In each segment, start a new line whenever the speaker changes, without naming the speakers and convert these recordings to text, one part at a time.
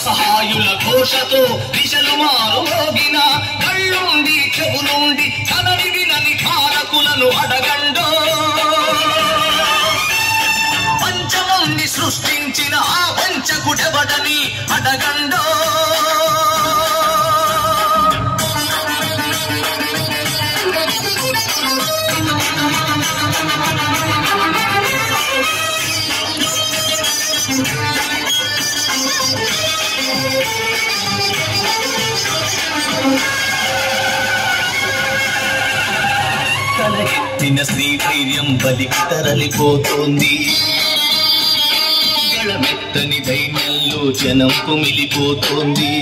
సహాయుల ఘోషతో దిశలు మారుమోగిన కళ్ళుండి చెవులుండి కనని వినని కారకులను అడగండో పంచముండి సృష్టించిన ఆ వంచకుడెవడని అడగండో తలెత్తిన స్త్రీ ధైర్యం బలికి తరలిపోతోంది గళమెత్తని దైన్యంలో జనం కుమిలిపోతోంది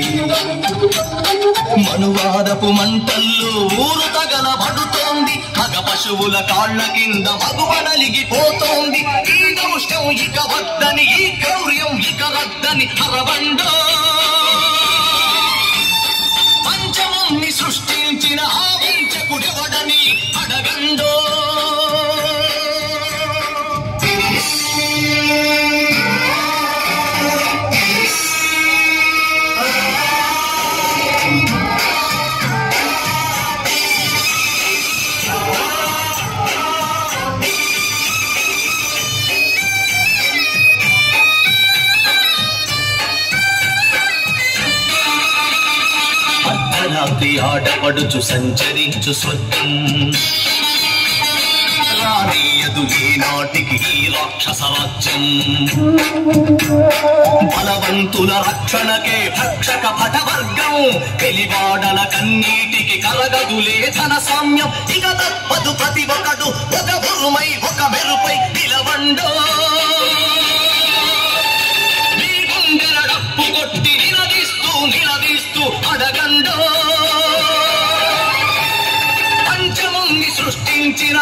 మనువాదపు మంటల్లో ఊరు తగలబడుతోంది మగ పశువుల కాళ్ల కింద మగువ నలిగిపోతోంది ఈ దౌష్ట్యం ఇక వద్దని ఈ క్రౌర్యం ఇక రద్దని అరవండో పంచముని సృష్టించిన ఆ వంచకుడెవడని అడగండో అర్ధరాత్రి ఆడపడుచు సంచరించు స్వర్గం రానీయదు ఈనాటికి ఈ రాక్షస రాజ్యం బలవంతుల రక్షణకే భక్షక భటవర్గం వెలివాడల కన్నీటికి కలగదులే ధన సామ్యం ఇక తప్పదు ప్రతి ఒక్కడు ఒక బురుమై ఒక మెరుపై నిలవండో మీ గుండెల డప్పు కొట్టి నిలదీస్తూ అడగండో పంచముని సృష్టించిన